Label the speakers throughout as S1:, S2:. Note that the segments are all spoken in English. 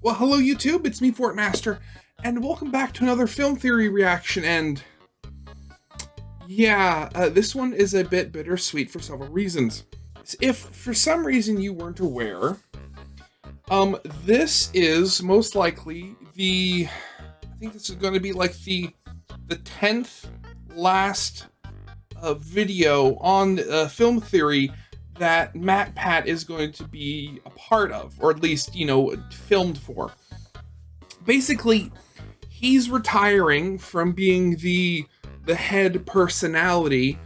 S1: Well, hello YouTube, it's me, Fortmaster, and welcome back to another film theory reaction, and this one is a bit bittersweet for several reasons. If for some reason you weren't aware, this is most likely I think this is going to be like the 10th last video on film theory that MatPat is going to be a part of, or at least, filmed for. Basically, he's retiring from being the head personality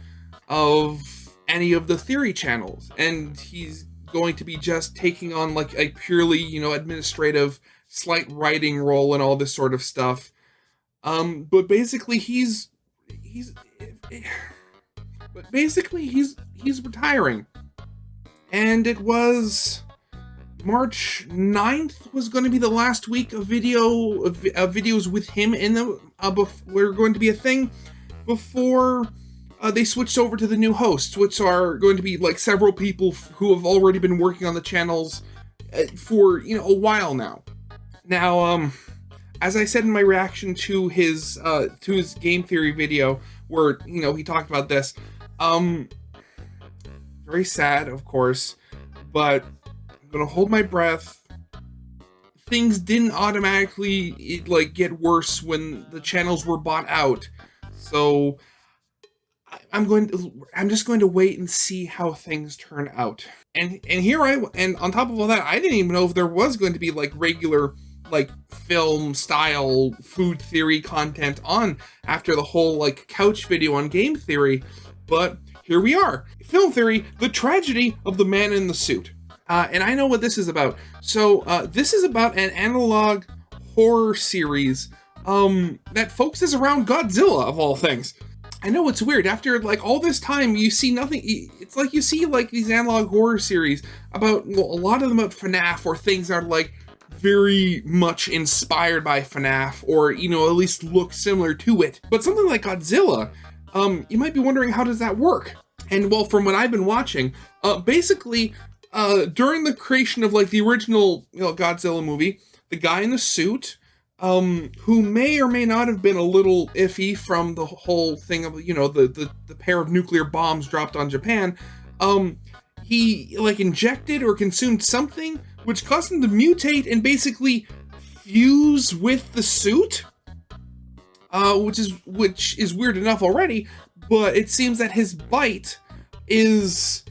S1: of any of the theory channels, and he's going to be just taking on like a purely, administrative, slight writing role and all this sort of stuff. But basically he's retiring. And it was March 9th was going to be the last week of videos with him in the we're going to be a thing before they switched over to the new hosts, which are going to be like several people who have already been working on the channels for a while now. Now, as I said in my reaction to his game theory video, where he talked about this, very sad, of course, but I'm gonna hold my breath. Things didn't automatically get worse when the channels were bought out, so I'm just going to wait and see how things turn out. And on top of all that, I didn't even know if there was going to be regular film style food theory content on after the whole couch video on game theory, but here we are. Film theory, the tragedy of the man in the suit. And I know what this is about. So this is about an analog horror series that focuses around Godzilla, of all things. I know it's weird. After all this time, you see nothing. It's like you see these analog horror series about, well, a lot of them about FNAF, or things that are very much inspired by FNAF, or at least look similar to it. But something like Godzilla, you might be wondering, how does that work? And well, from what I've been watching, basically, during the creation of the original Godzilla movie, the guy in the suit, who may or may not have been a little iffy from the whole thing of the pair of nuclear bombs dropped on Japan, he injected or consumed something which caused him to mutate and basically fuse with the suit, which is weird enough already. But it seems that his bite is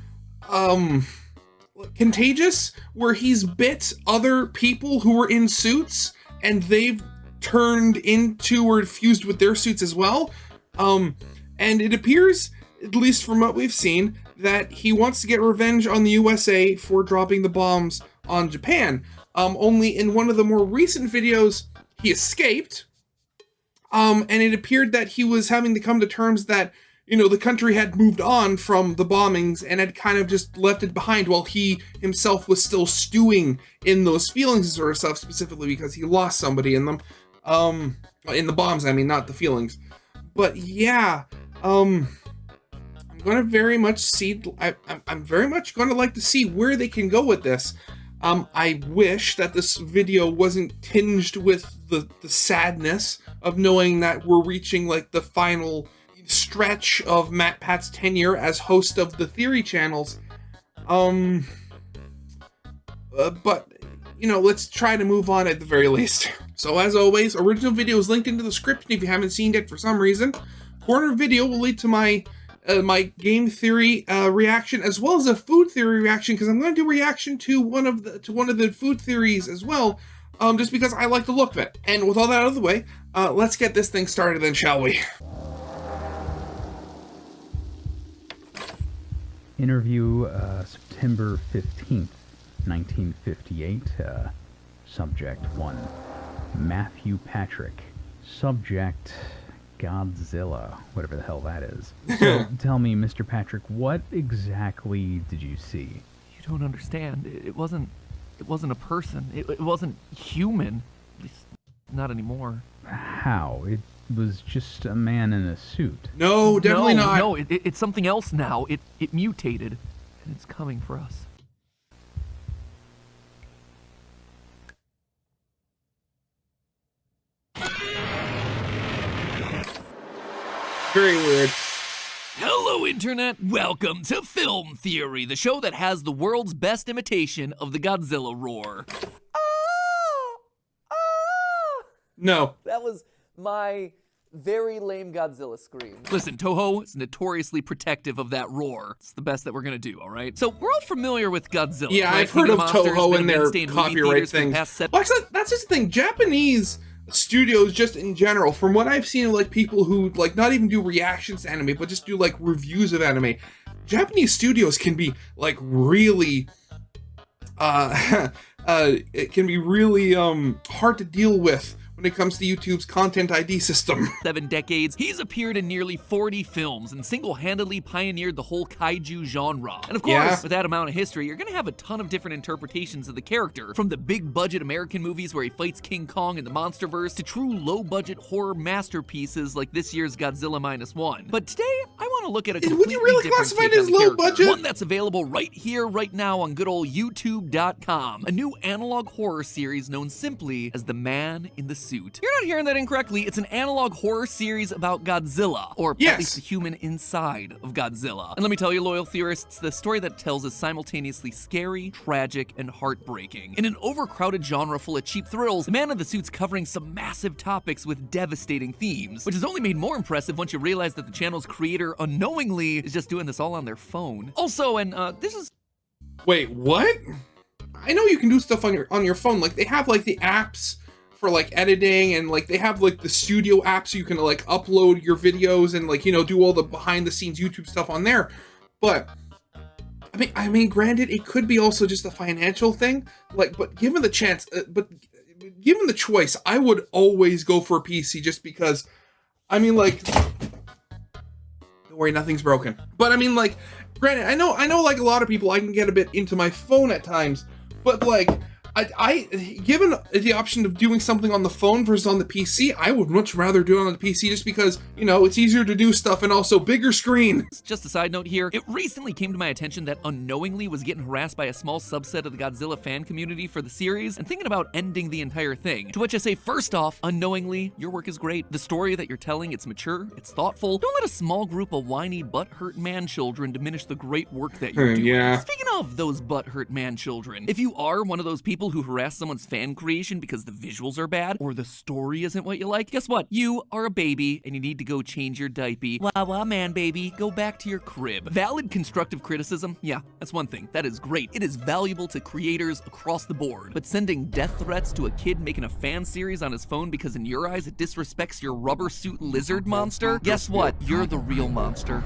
S1: contagious, where he's bit other people who were in suits, and they've turned into or fused with their suits as well. And it appears, at least from what we've seen, that he wants to get revenge on the USA for dropping the bombs on Japan. Only in one of the more recent videos, he escaped. And it appeared that he was having to come to terms that, the country had moved on from the bombings and had kind of just left it behind, while he himself was still stewing in those feelings and sort of stuff, specifically because he lost somebody in them. In the bombs, I mean, not the feelings. But yeah, I'm gonna very much see, I'm very much gonna like to see where they can go with this. I wish that this video wasn't tinged with the sadness of knowing that we're reaching the final stretch of MatPat's tenure as host of the theory channels. But let's try to move on at the very least. So as always, original video is linked in the description if you haven't seen it for some reason. Corner video will lead to my game theory reaction, as well as a food theory reaction, because I'm going to do a reaction to one of the food theories as well, just because I like the look of it. And with all that out of the way, let's get this thing started then, shall we?
S2: Interview September 15th, 1958. Subject 1, Matthew Patrick. Subject, Godzilla, whatever the hell that is. So tell me, Mr. Patrick, what exactly did you see?
S3: You don't understand. It wasn't a person. It wasn't human. At least not anymore.
S2: How? It was just a man in a suit.
S1: No, definitely not.
S3: No, it's something else now. It mutated, and it's coming for us.
S1: Very weird.
S3: Hello, Internet. Welcome to Film Theory, the show that has the world's best imitation of the Godzilla roar.
S1: No.
S4: That was my very lame Godzilla scream.
S3: Listen, Toho is notoriously protective of that roar. It's the best that we're gonna do, all right? So we're all familiar with Godzilla.
S1: Yeah,
S3: right?
S1: I've heard of
S3: Monsters,
S1: Toho
S3: been
S1: and
S3: a
S1: their
S3: mainstay in movie
S1: copyright
S3: theaters for the
S1: things.
S3: past
S1: Well, actually, that's just the thing. Japanese studios, just in general, from what I've seen, like people who like not even do reactions to anime, but just do like reviews of anime. Japanese studios can be like really, it can be really hard to deal with when it comes to YouTube's content ID system.
S3: 7 decades, he's appeared in nearly 40 films and single-handedly pioneered the whole kaiju genre. And of course,
S1: Yeah.
S3: with that amount of history, you're gonna have a ton of different interpretations of the character, from the big-budget American movies where he fights King Kong in the Monsterverse, to true low-budget horror masterpieces like this year's Godzilla -1. But today, I want to look at a completely
S1: Would you really
S3: different
S1: classify
S3: take
S1: it
S3: on
S1: as
S3: the
S1: low
S3: character.
S1: budget?
S3: One that's available right here, right now on good old YouTube.com. A new analog horror series known simply as The Man in the Suit. You're not hearing that incorrectly. It's an analog horror series about Godzilla, or
S1: Yes.
S3: at least the human inside of Godzilla. And let me tell you, loyal theorists, the story that tells is simultaneously scary, tragic, and heartbreaking. In an overcrowded genre full of cheap thrills, The Man in the Suit's covering some massive topics with devastating themes, which is only made more impressive once you realize that the channel's creator unknowingly is just doing this all on their phone. Also, and this is
S1: Wait, what? I know you can do stuff on your phone. Like they have like the apps for like editing, and like they have like the studio apps so you can like upload your videos and like, you know, do all the behind the scenes YouTube stuff on there. But I mean, granted, it could be also just a financial thing. Like, but given the chance, given the choice, I would always go for a PC just because. I mean, like, don't worry, nothing's broken. But I mean, like, granted, I know, like a lot of people, I can get a bit into my phone at times, but like. I given the option of doing something on the phone versus on the PC, I would much rather do it on the PC just because, you know, it's easier to do stuff and also bigger screen.
S3: just a side note here. It recently came to my attention that Unknowingly was getting harassed by a small subset of the Godzilla fan community for the series and thinking about ending the entire thing. To which I say, first off, Unknowingly, your work is great. The story that you're telling, it's mature, it's thoughtful. Don't let a small group of whiny, butthurt man-children diminish the great work that you're doing.
S1: Yeah.
S3: Speaking of those butthurt man-children, if you are one of those people who harass someone's fan creation because the visuals are bad or the story isn't what you like, guess what? You are a baby and you need to go change your diaper. Wah wah man baby, go back to your crib. Valid constructive criticism? Yeah, that's one thing. That is great. It is valuable to creators across the board. But sending death threats to a kid making a fan series on his phone because in your eyes it disrespects your rubber suit lizard monster? Guess what? You're the real monster.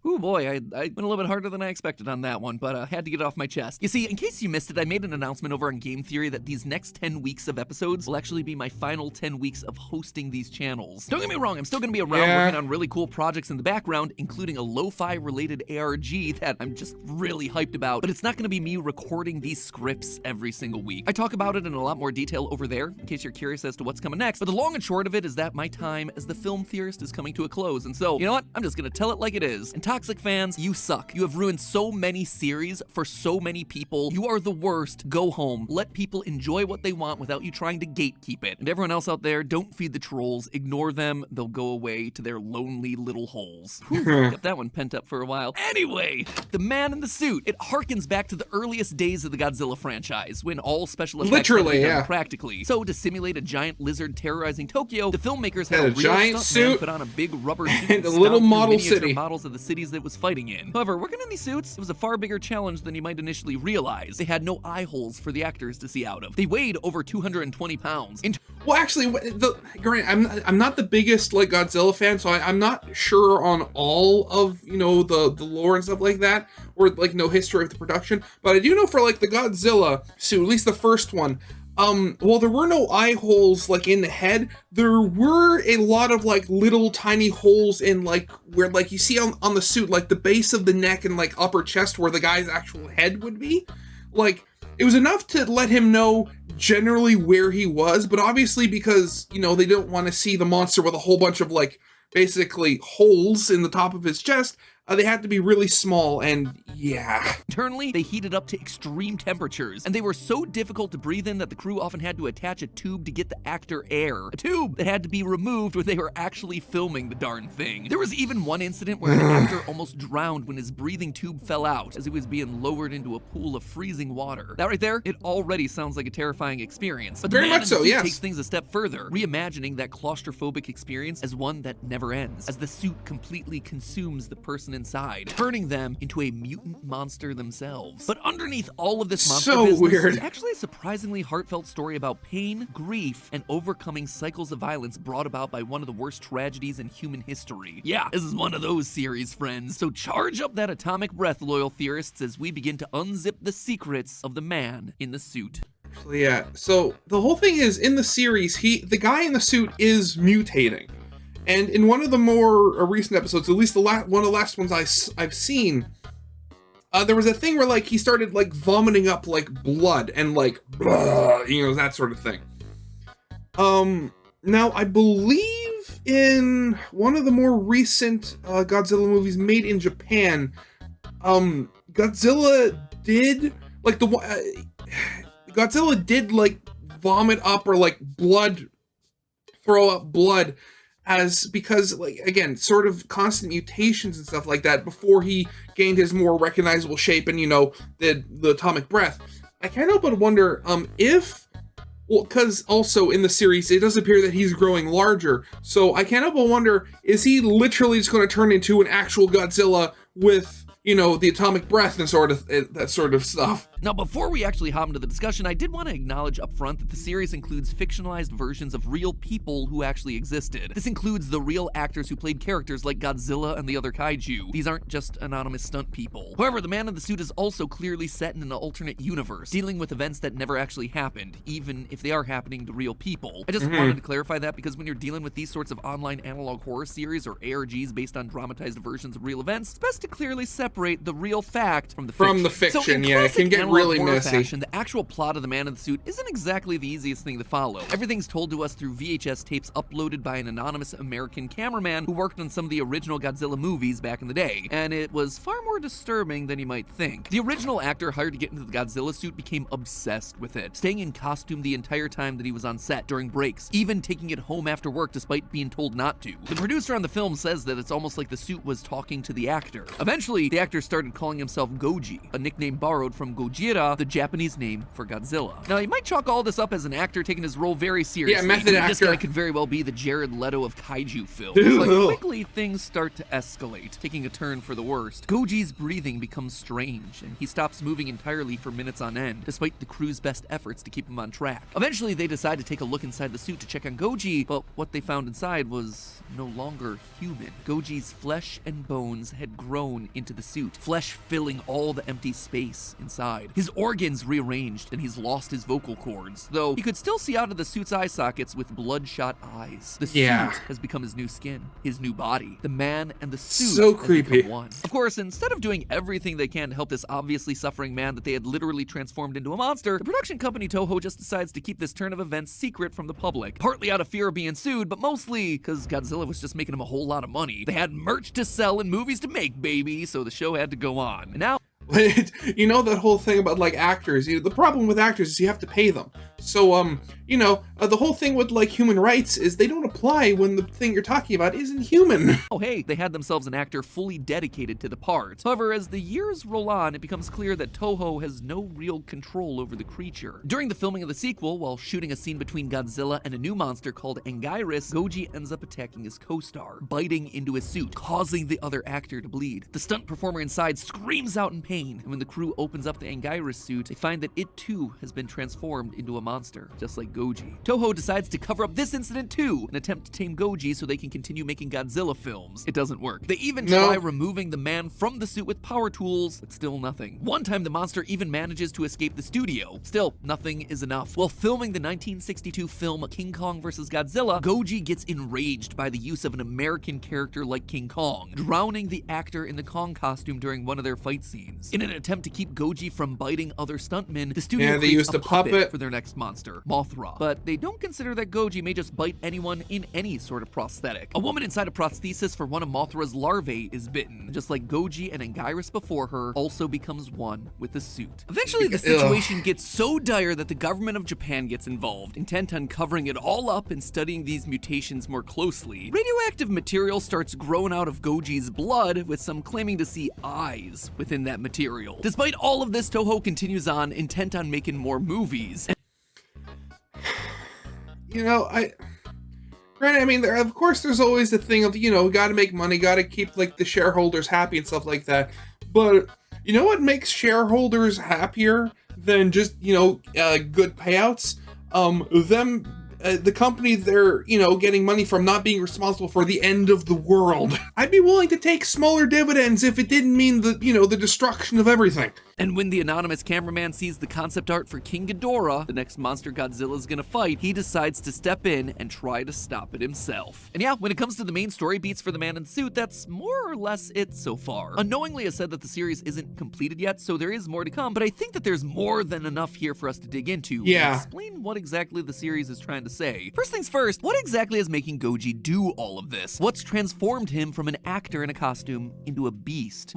S3: Ooh boy, I went a little bit harder than I expected on that one, but I had to get it off my chest. You see, in case you missed it, I made an announcement over on Game Theory that these next 10 weeks of episodes will actually be my final 10 weeks of hosting these channels. Don't get me wrong, I'm still gonna be around working on really cool projects in the background, including a lo-fi related ARG that I'm just really hyped about, but it's not gonna be me recording these scripts every single week. I talk about it in a lot more detail over there, in case you're curious as to what's coming next, but the long and short of it is that my time as the film theorist is coming to a close, and so, you know what? I'm just gonna tell it like it is. And Toxic fans, you suck. You have ruined so many series for so many people. You are the worst. Go home. Let people enjoy what they want without you trying to gatekeep it. And everyone else out there, don't feed the trolls. Ignore them. They'll go away to their lonely little holes. Whew, got that one pent up for a while. Anyway, The Man in the Suit. It harkens back to the earliest days of the Godzilla franchise, when all special effects
S1: Literally,
S3: had been done
S1: yeah.
S3: practically. So to simulate a giant lizard terrorizing Tokyo, the filmmakers had
S1: Had
S3: a
S1: a
S3: real
S1: giant
S3: stuntman
S1: suit
S3: put on a big rubber suit
S1: and a
S3: stomp
S1: little
S3: through
S1: model
S3: miniature
S1: city.
S3: models of the cities that it was fighting in. However, working in these suits, it was a far bigger challenge than you might initially realize. They had no eye holes for the actors to see out of. They weighed over 220 pounds.
S1: Well, actually, I'm not the biggest like Godzilla fan, so I'm not sure on all of, you know, the lore and stuff like that, or like no history of the production. But I do know for like the Godzilla suit, at least the first one, while there were no eye holes like in the head, there were a lot of like little tiny holes in like where like you see on the suit, like the base of the neck and like upper chest where the guy's actual head would be. Like it was enough to let him know generally where he was, but obviously because, you know, they don't want to see the monster with a whole bunch of like basically holes in the top of his chest, they had to be really small, and yeah.
S3: Internally, they heated up to extreme temperatures, and they were so difficult to breathe in that the crew often had to attach a tube to get the actor air. A tube that had to be removed when they were actually filming the darn thing. There was even one incident where the actor almost drowned when his breathing tube fell out as he was being lowered into a pool of freezing water. That right there, it already sounds like a terrifying experience. But the
S1: Very
S3: man
S1: much
S3: in the
S1: so,
S3: suit
S1: yes.
S3: takes things a step further, reimagining that claustrophobic experience as one that never ends, as the suit completely consumes the person inside, turning them into a mutant monster themselves. But underneath all of this monster
S1: So
S3: business
S1: weird.
S3: is actually a surprisingly heartfelt story about pain, grief, and overcoming cycles of violence brought about by one of the worst tragedies in human history. Yeah, this is one of those series, friends. So charge up that atomic breath, loyal theorists, as we begin to unzip the secrets of the man in the suit.
S1: Yeah, so the whole thing is, in the series, the guy in the suit is mutating. And in one of the more recent episodes, at least one of the last ones I've seen, there was a thing where, like, he started, like, vomiting up, like, blood and, like, that sort of thing. Now, I believe in one of the more recent Godzilla movies made in Japan, Godzilla did, like, Godzilla did, like, vomit up or, like, throw up blood because, like, again, sort of constant mutations and stuff like that before he gained his more recognizable shape and, the atomic breath. I can't help but wonder because also in the series, it does appear that he's growing larger, so I can't help but wonder, is he literally just going to turn into an actual Godzilla with, the atomic breath and that sort of stuff?
S3: Now, before we actually hop into the discussion, I did want to acknowledge up front that the series includes fictionalized versions of real people who actually existed. This includes the real actors who played characters like Godzilla and the other kaiju. These aren't just anonymous stunt people. However, the man in the suit is also clearly set in an alternate universe, dealing with events that never actually happened, even if they are happening to real people. I just wanted to clarify that because when you're dealing with these sorts of online analog horror series or ARGs based on dramatized versions of real events, it's best to clearly separate the real fact from the fiction.
S1: From the fiction,
S3: so in
S1: yeah, it can
S3: classic
S1: get
S3: analog
S1: really
S3: horror
S1: messy.
S3: fashion, the actual plot of the man in the suit isn't exactly the easiest thing to follow. Everything's told to us through VHS tapes uploaded by an anonymous American cameraman who worked on some of the original Godzilla movies back in the day, and it was far more disturbing than you might think. The original actor hired to get into the Godzilla suit became obsessed with it, staying in costume the entire time that he was on set, during breaks, even taking it home after work despite being told not to. The producer on the film says that it's almost like the suit was talking to the actor. Eventually, the actor started calling himself Goji, a nickname borrowed from Gojira, the Japanese name for Godzilla. Now, you might chalk all this up as an actor taking his role very seriously.
S1: Yeah, method actor.
S3: This guy could very well be the Jared Leto of kaiju films. But quickly, things start to escalate, taking a turn for the worst. Goji's breathing becomes strange, and he stops moving entirely for minutes on end, despite the crew's best efforts to keep him on track. Eventually, they decide to take a look inside the suit to check on Goji, but what they found inside was no longer human. Goji's flesh and bones had grown into the suit, flesh filling all the empty space inside. His organs rearranged, and he's lost his vocal cords, though he could still see out of the suit's eye sockets with bloodshot eyes. The suit has become his new skin, his new body. The man and the suit
S1: So
S3: have
S1: creepy.
S3: become one. Of course, instead of doing everything they can to help this obviously suffering man that they had literally transformed into a monster, the production company Toho just decides to keep this turn of events secret from the public, partly out of fear of being sued, but mostly because Godzilla was just making him a whole lot of money. They had merch to sell and movies to make, baby, so the show had to go on. And now,
S1: that whole thing about, like, actors, the problem with actors is you have to pay them. So, the whole thing with, like, human rights is they don't apply when the thing you're talking about isn't human.
S3: oh hey, they had themselves an actor fully dedicated to the part. However, as the years roll on, it becomes clear that Toho has no real control over the creature. During the filming of the sequel, while shooting a scene between Godzilla and a new monster called Anguirus, Goji ends up attacking his co-star, biting into his suit, causing the other actor to bleed. The stunt performer inside screams out in pain, and when the crew opens up the Anguirus suit, they find that it too has been transformed into a monster, just like Goji. Toho decides to cover up this incident too, an attempt to tame Goji so they can continue making Godzilla films. It doesn't work. They even try removing the man from the suit with power tools, but still nothing. One time the monster even manages to escape the studio. Still, nothing is enough. While filming the 1962 film King Kong vs. Godzilla, Goji gets enraged by the use of an American character like King Kong, drowning the actor in the Kong costume during one of their fight scenes. In an attempt to keep Goji from biting other stuntmen, the studio
S1: they
S3: creates
S1: used
S3: a
S1: a puppet.
S3: for their next monster, Mothra. But they don't consider that Goji may just bite anyone in any sort of prosthetic. A woman inside a prosthesis for one of Mothra's larvae is bitten, just like Goji and Anguirus before her also becomes one with the suit. Eventually, the situation gets so dire that the government of Japan gets involved, intent on covering it all up and studying these mutations more closely. Radioactive material starts growing out of Goji's blood, with some claiming to see eyes within that material. Despite all of this, Toho continues on, intent on making more movies.
S1: You know, granted, I mean, of course there's always the thing of, you know, gotta make money, gotta keep, like, the shareholders happy and stuff like that. But, you know what makes shareholders happier than just, you know, good payouts? The company they're, you know, getting money from not being responsible for the end of the world. I'd be willing to take smaller dividends if it didn't mean the, you know, the destruction of everything.
S3: And when the anonymous cameraman sees the concept art for King Ghidorah, the next monster Godzilla's gonna fight, he decides to step in and try to stop it himself. And yeah, when it comes to the main story beats for the man in the suit, that's more or less it so far. Unknowingly, I said that the series isn't completed yet, so there is more to come, but I think that there's more than enough here for us to dig into and explain what exactly the series is trying to say. First things first, what exactly is making Goji do all of this? What's transformed him from an actor in a costume into a beast?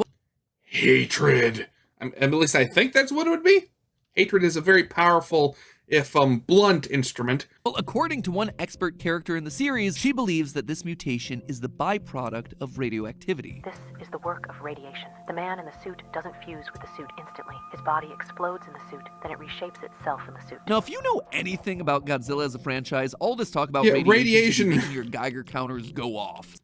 S1: Hatred. At least I think that's what it would be. Hatred is a very powerful, if blunt instrument.
S3: Well, according to one expert character in the series, she believes that this mutation is the byproduct of radioactivity.
S5: This is the work of radiation. The man in the suit doesn't fuse with the suit instantly. His body explodes in the suit, then it reshapes itself in the suit.
S3: Now, if you know anything about Godzilla as a franchise, all this talk about
S1: radiation
S3: should be making your Geiger counters go off.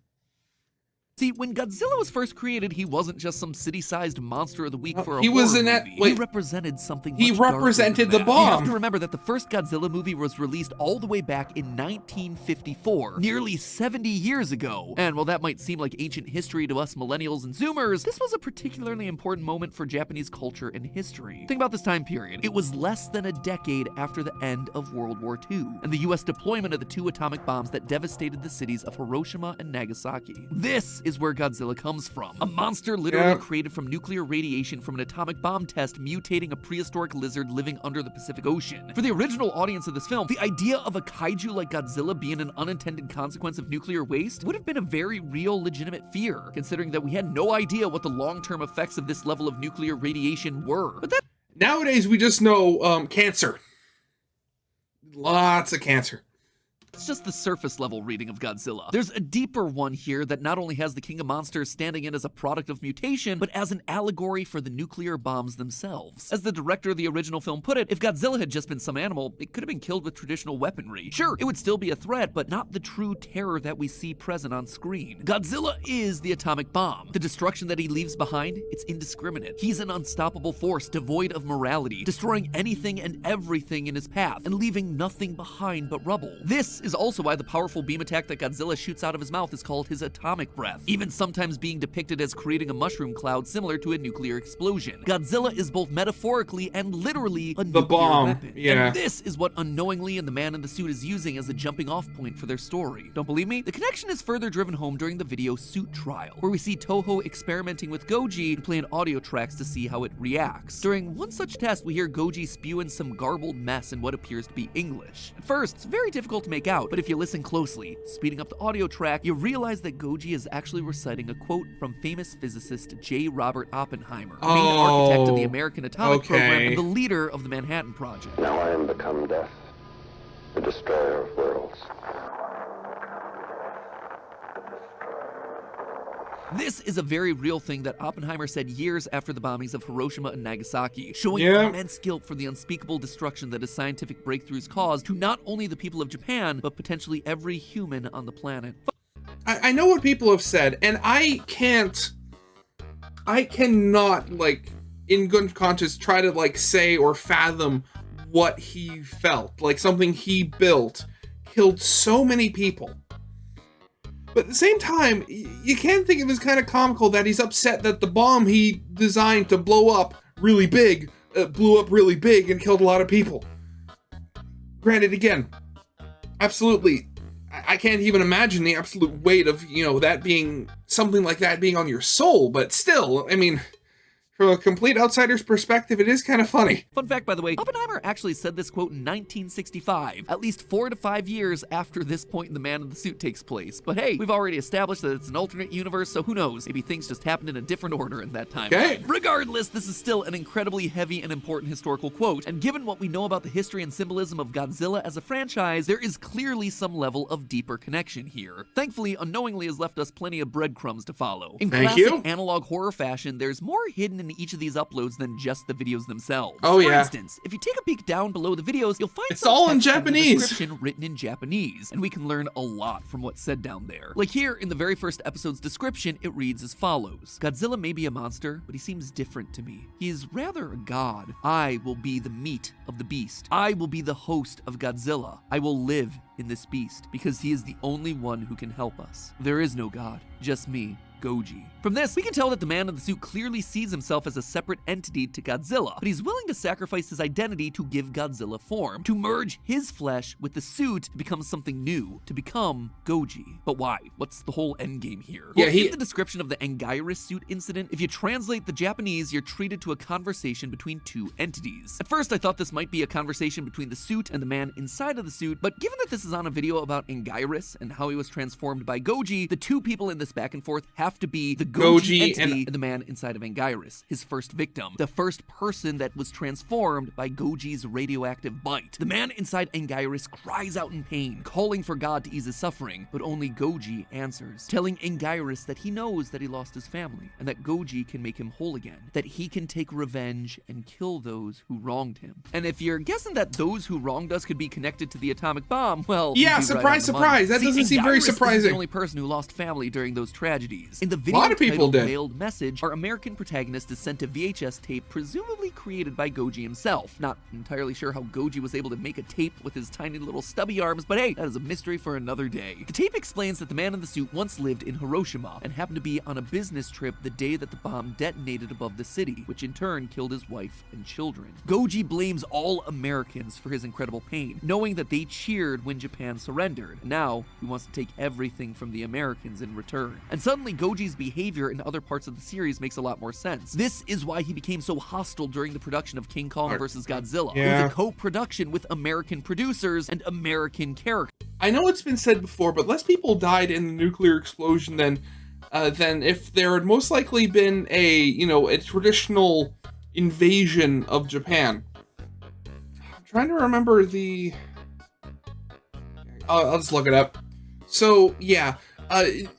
S3: See, when Godzilla was first created, he wasn't just some city-sized monster of the week for a horror movie. He represented something much
S1: represented the
S3: darker than that.
S1: bomb.
S3: You have to remember that the first Godzilla movie was released all the way back in 1954, nearly 70 years ago. And while that might seem like ancient history to us millennials and zoomers, this was a particularly important moment for Japanese culture and history. Think about this time period. It was less than a decade after the end of World War II, and the US deployment of the 2 atomic bombs that devastated the cities of Hiroshima and Nagasaki. This is where Godzilla comes from. A monster literally created from nuclear radiation from an atomic bomb test, mutating a prehistoric lizard living under the Pacific Ocean. For the original audience of this film, the idea of a kaiju like Godzilla being an unintended consequence of nuclear waste would have been a very real, legitimate fear, considering that we had no idea what the long-term effects of this level of nuclear radiation were. But
S1: nowadays, we just know cancer. Lots of cancer.
S3: It's just the surface level reading of Godzilla. There's a deeper one here that not only has the King of Monsters standing in as a product of mutation, but as an allegory for the nuclear bombs themselves. As the director of the original film put it, if Godzilla had just been some animal, it could have been killed with traditional weaponry. Sure, it would still be a threat, but not the true terror that we see present on screen. Godzilla is the atomic bomb. The destruction that he leaves behind, it's indiscriminate. He's an unstoppable force devoid of morality, destroying anything and everything in his path, and leaving nothing behind but rubble. This is also why the powerful beam attack that Godzilla shoots out of his mouth is called his atomic breath, even sometimes being depicted as creating a mushroom cloud similar to a nuclear explosion. Godzilla is both metaphorically and literally a nuclear weapon. And this is what unknowingly and the man in the suit is using as a jumping off point for their story. Don't believe me? The connection is further driven home during the video Suit Trial, where we see Toho experimenting with Goji and playing audio tracks to see how it reacts. During one such test, we hear Goji spewing some garbled mess in what appears to be English. At first, it's very difficult to make out, but if you listen closely, speeding up the audio track, you realize that Goji is actually reciting a quote from famous physicist J. Robert Oppenheimer, main architect of the American Atomic Program and the leader of the Manhattan Project.
S6: Now I am become death, the destroyer of worlds.
S3: This is a very real thing that Oppenheimer said years after the bombings of Hiroshima and Nagasaki, showing immense guilt for the unspeakable destruction that his scientific breakthroughs caused to not only the people of Japan, but potentially every human on the planet.
S1: I know what people have said, and I cannot, like, in good conscience, try to, like, say or fathom what he felt. Like, something he built killed so many people. But at the same time, you can think it was kind of comical that he's upset that the bomb he designed to blow up really big, blew up really big and killed a lot of people. Granted, again, absolutely, I can't even imagine the absolute weight of, you know, that being, something like that being on your soul, but still, I mean, from a complete outsider's perspective, it is kind of funny.
S3: Fun fact, by the way, Oppenheimer actually said this quote in 1965, at least 4 to 5 years after this point in The Man in the Suit takes place. But hey, we've already established that it's an alternate universe, so who knows? Maybe things just happened in a different order in that time.
S1: Okay.
S3: Regardless, this is still an incredibly heavy and important historical quote, and given what we know about the history and symbolism of Godzilla as a franchise, there is clearly some level of deeper connection here. Thankfully, Unknowingly has left us plenty of breadcrumbs to follow. In
S1: Thank
S3: classic
S1: you.
S3: analog horror fashion, there's more hidden in each of these uploads than just the videos themselves.
S1: Oh,
S3: For
S1: yeah.
S3: instance, if you take a peek down below the videos, you'll find
S1: It's
S3: some
S1: all in
S3: text the
S1: Japanese.
S3: description written in Japanese, and we can learn a lot from what's said down there. Like here in the very first episode's description, it reads as follows: Godzilla may be a monster, but he seems different to me. He is rather a god. I will be the meat of the beast. I will be the host of Godzilla. I will live in this beast because he is the only one who can help us. There is no god, just me, Goji. From this, we can tell that the man in the suit clearly sees himself as a separate entity to Godzilla, but he's willing to sacrifice his identity to give Godzilla form, to merge his flesh with the suit to become something new, to become Goji. But why? What's the whole endgame here?
S1: Yeah,
S3: Well, in the description of the Anguirus suit incident, if you translate the Japanese, you're treated to a conversation between two entities. At first, I thought this might be a conversation between the suit and the man inside of the suit, but given that this is on a video about Anguirus and how he was transformed by Goji, the two people in this back and forth have to be the Goji entity and the man inside of Anguirus, his first victim, the first person that was transformed by Goji's radioactive bite. The man inside Anguirus cries out in pain, calling for God to ease his suffering, but only Goji answers, telling Anguirus that he knows that he lost his family, and that Goji can make him whole again, that he can take revenge and kill those who wronged him. And if you're guessing that those who wronged us could be connected to the atomic bomb, well,
S1: Yeah,
S3: you'd be right
S1: surprise,
S3: on the money.
S1: surprise. That
S3: See,
S1: doesn't seem very
S3: Anguirus isn't
S1: surprising.
S3: the only person who lost family during those tragedies. In the video
S1: lot of people
S3: titled
S1: did.
S3: Mailed Message, our American protagonist is sent a VHS tape presumably created by Goji himself. Not entirely sure how Goji was able to make a tape with his tiny little stubby arms, but hey, that is a mystery for another day. The tape explains that the man in the suit once lived in Hiroshima and happened to be on a business trip the day that the bomb detonated above the city, which in turn killed his wife and children. Goji blames all Americans for his incredible pain, knowing that they cheered when Japan surrendered. Now, he wants to take everything from the Americans in return. And suddenly, Goji's behavior in other parts of the series makes a lot more sense. This is why he became so hostile during the production of King Kong vs. Godzilla. It
S1: Yeah.
S3: was a co-production with American producers and American characters.
S1: I know it's been said before, but less people died in the nuclear explosion than if there had most likely been a traditional invasion of Japan. I'm trying to remember the. I'll just look it up. So yeah,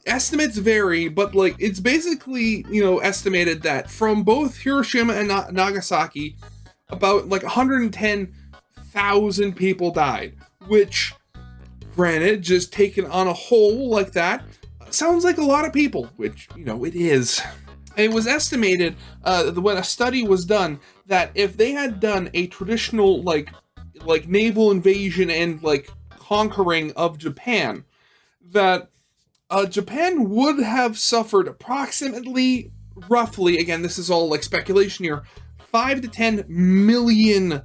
S1: estimates vary, but like it's basically estimated that from both Hiroshima and Nagasaki, about like 110,000 people died, which, granted, just taken on a whole like that, sounds like a lot of people, which, it is. It was estimated when a study was done that if they had done a traditional like naval invasion and like conquering of Japan, that Japan would have suffered approximately, roughly, again, this is all like speculation here, 5 to 10 million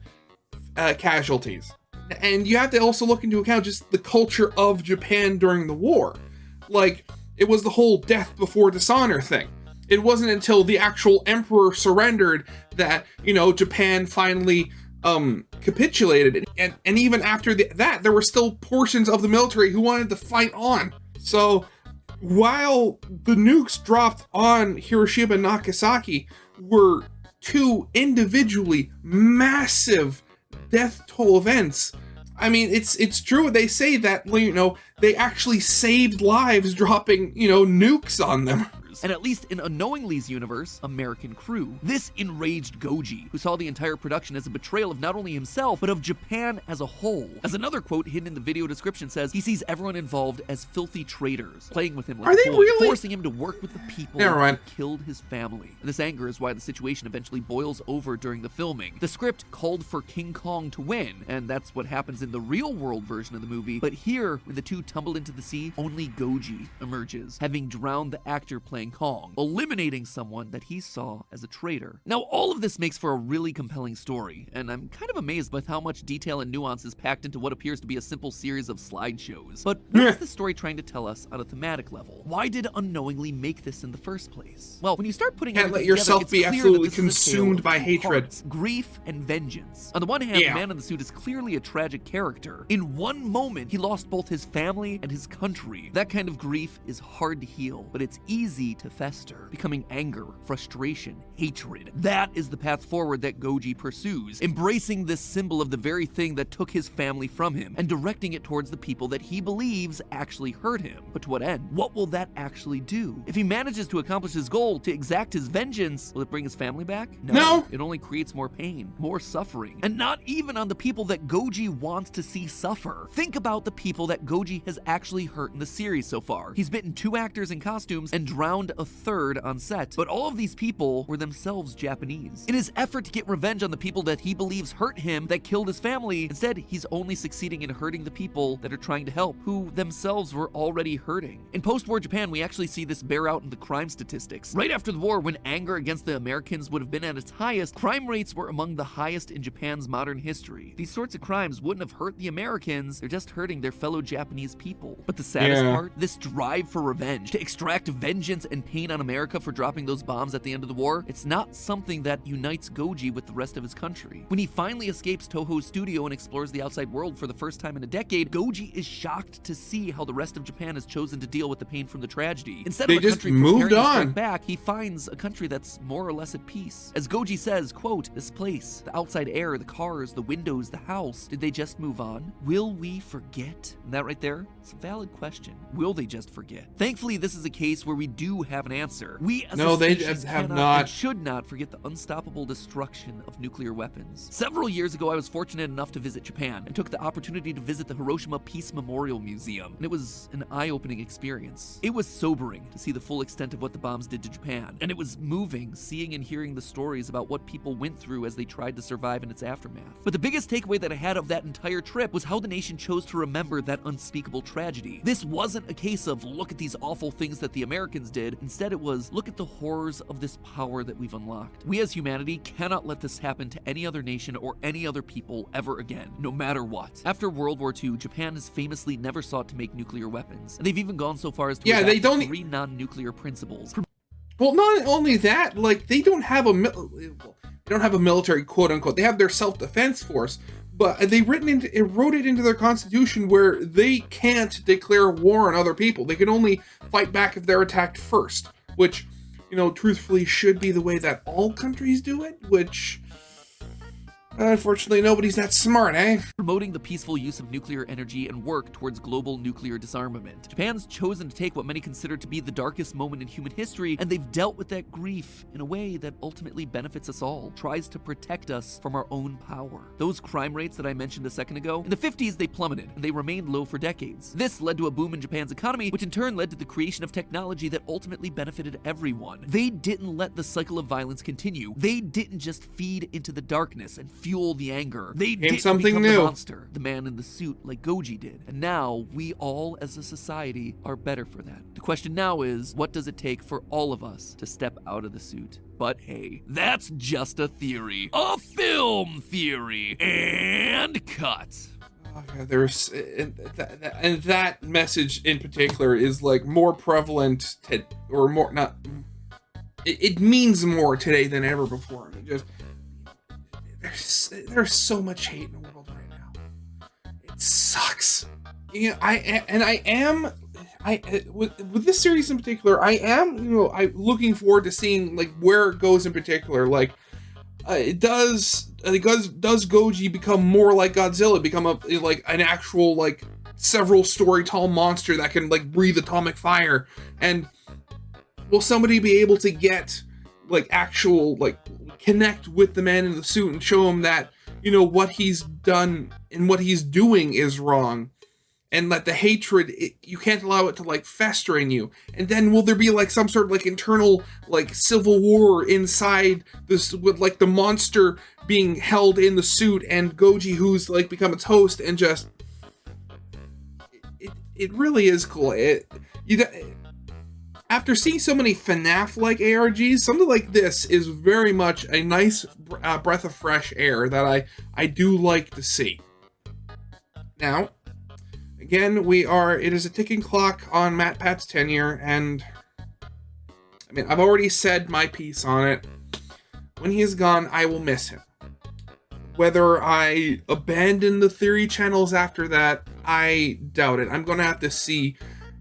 S1: casualties. And you have to also look into account just the culture of Japan during the war. Like, it was the whole death before dishonor thing. It wasn't until the actual emperor surrendered that, Japan finally capitulated. And even after that, there were still portions of the military who wanted to fight on. So, while the nukes dropped on Hiroshima and Nagasaki were two individually massive death toll events, I mean, it's true. They say that, they actually saved lives dropping, nukes on them.
S3: And at least in Unknowingly's universe, American Crew, this enraged Goji, who saw the entire production as a betrayal of not only himself, but of Japan as a whole. As another quote hidden in the video description says, he sees everyone involved as filthy traitors, playing with him like
S1: Are they
S3: a toy,
S1: really?
S3: forcing him to work with the people
S1: Never mind.
S3: who killed his family. And this anger is why the situation eventually boils over during the filming. The script called for King Kong to win, and that's what happens in the real world version of the movie. But here, when the two tumble into the sea, only Goji emerges, having drowned the actor playing playing Kong, eliminating someone that he saw as a traitor. Now, all of this makes for a really compelling story, and I'm kind of amazed with how much detail and nuance is packed into what appears to be a simple series of slideshows. But what is the story trying to tell us on a thematic level? Why did it unknowingly make this in the first place? Well, when you start putting
S1: Can't
S3: everything
S1: let yourself
S3: together,
S1: be
S3: it's clear that
S1: absolutely
S3: this is a tale
S1: consumed
S3: of
S1: by
S3: two
S1: hatred.
S3: parts, grief and vengeance. On the one hand, the man in the suit is clearly a tragic character. In one moment, he lost both his family and his country. That kind of grief is hard to heal, but it's easy to fester, becoming anger, frustration, hatred. That is the path forward that Goji pursues, embracing this symbol of the very thing that took his family from him and directing it towards the people that he believes actually hurt him. But to what end? What will that actually do? If he manages to accomplish his goal, to exact his vengeance, will it bring his family back? No. It only creates more pain, more suffering, and not even on the people that Goji wants to see suffer. Think about the people that Goji has actually hurt in the series so far. He's bitten 2 actors in costumes and drowned a 3rd on set, but all of these people were themselves Japanese. In his effort to get revenge on the people that he believes hurt him, that killed his family, instead he's only succeeding in hurting the people that are trying to help, who themselves were already hurting. In post-war Japan, we actually see this bear out in the crime statistics. Right after the war, when anger against the Americans would have been at its highest, crime rates were among the highest in Japan's modern history. These sorts of crimes wouldn't have hurt the Americans, they're just hurting their fellow Japanese people. But the saddest part, this drive for revenge, to extract vengeance and pain on America for dropping those bombs at the end of the war, it's not something that unites Goji with the rest of his country. When he finally escapes Toho's studio and explores the outside world for the first time in a decade, Goji is shocked to see how the rest of Japan has chosen to deal with the pain from the tragedy. Instead of a country preparing to strike back, he finds a country that's more or less at peace. As Goji says, quote, "This place, the outside air, the cars, the windows, the house, did they just move on? Will we forget?" And that right there, it's a valid question. Will they just forget? Thankfully, this is a case where we do have an answer. We as a species cannot and should not forget the unstoppable destruction of nuclear weapons. Several years ago, I was fortunate enough to visit Japan and took the opportunity to visit the Hiroshima Peace Memorial Museum, and it was an eye-opening experience. It was sobering to see the full extent of what the bombs did to Japan, and it was moving seeing and hearing the stories about what people went through as they tried to survive in its aftermath. But the biggest takeaway that I had of that entire trip was how the nation chose to remember that unspeakable tragedy. This wasn't a case of look at these awful things that the Americans did. Instead, it was look at the horrors of this power that we've unlocked. We as humanity cannot let this happen to any other nation or any other people ever again, no matter what. After World War II, Japan has famously never sought to make nuclear weapons, and they've even gone so far as to adopt 3 non-nuclear principles.
S1: Well, not only that, like they don't have a military, quote unquote. They have their self-defense force, but they wrote it into their constitution where they can't declare war on other people. They can only fight back if they're attacked first, which, you know, truthfully should be the way that all countries do it, which unfortunately nobody's that smart, eh?
S3: Promoting the peaceful use of nuclear energy and work towards global nuclear disarmament. Japan's chosen to take what many consider to be the darkest moment in human history, and they've dealt with that grief in a way that ultimately benefits us all, tries to protect us from our own power. Those crime rates that I mentioned a second ago, in the 50s they plummeted, and they remained low for decades. This led to a boom in Japan's economy, which in turn led to the creation of technology that ultimately benefited everyone. They didn't let the cycle of violence continue. They didn't just feed into the darkness and fuel the anger. They didn't become the monster, the man in the suit like Goji did. And now, we all as a society are better for that. The question now is, what does it take for all of us to step out of the suit? But hey, that's just a theory. A film theory. And cut.
S1: Okay, and that message in particular is like more prevalent it means more today than ever before. I mean, just there's so much hate in the world right now. It sucks. You know, with this series in particular, I looking forward to seeing like where it goes in particular. Like, does Goji become more like Godzilla, become an actual like several story tall monster that can like breathe atomic fire? And will somebody be able to get like actual like connect with the man in the suit and show him that, you know, what he's done and what he's doing is wrong, and that the hatred, you can't allow it to like fester in you? And then will there be like some sort of like internal like civil war inside this, with like the monster being held in the suit and Goji who's like become its host, and just it really is cool. after seeing so many FNAF-like ARGs, something like this is very much a nice breath of fresh air that I do like to see. Now, again, it is a ticking clock on MatPat's tenure, and I mean, I've already said my piece on it. When he is gone, I will miss him. Whether I abandon the theory channels after that, I doubt it. I'm going to have to see,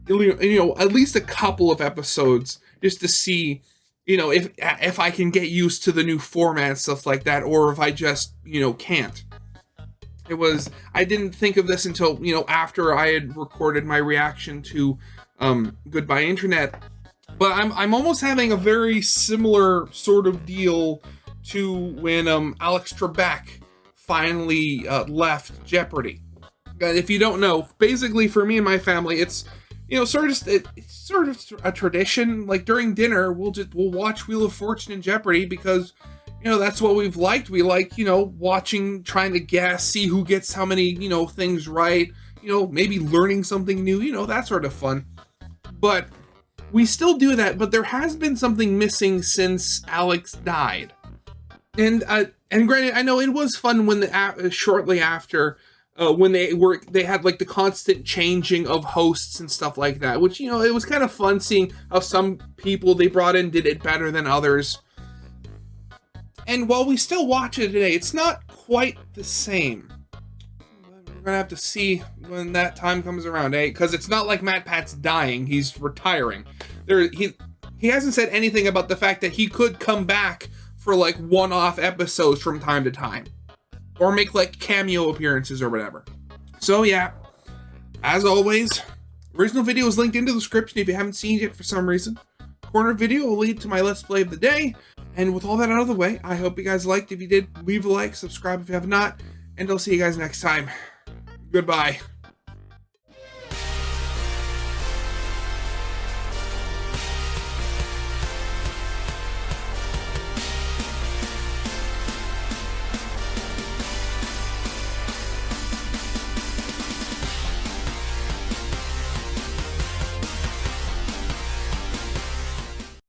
S1: at least a couple of episodes just to see, if I can get used to the new format, stuff like that, or if I just, can't. I didn't think of this until, after I had recorded my reaction to Goodbye Internet. But I'm almost having a very similar sort of deal to when Alex Trebek finally left Jeopardy. If you don't know, basically for me and my family, it's sort of a tradition. Like during dinner, we'll watch Wheel of Fortune and Jeopardy because that's what we've liked. We like watching, trying to guess, see who gets how many things right. Maybe learning something new. That sort of fun. But we still do that. But there has been something missing since Alex died. And granted, I know it was fun when shortly after when they had like the constant changing of hosts and stuff like that, which it was kind of fun seeing how some people they brought in did it better than others. And while we still watch it today, it's not quite the same. We're gonna have to see when that time comes around, because it's not like MatPat's dying; he's retiring. He hasn't said anything about the fact that he could come back for like one-off episodes from time to time, or make like cameo appearances or whatever. So yeah, as always, original video is linked in the description if you haven't seen it for some reason. Corner video will lead to my Let's Play of the day. And with all that out of the way, I hope you guys liked. If you did, leave a like, subscribe if you have not, and I'll see you guys next time. Goodbye.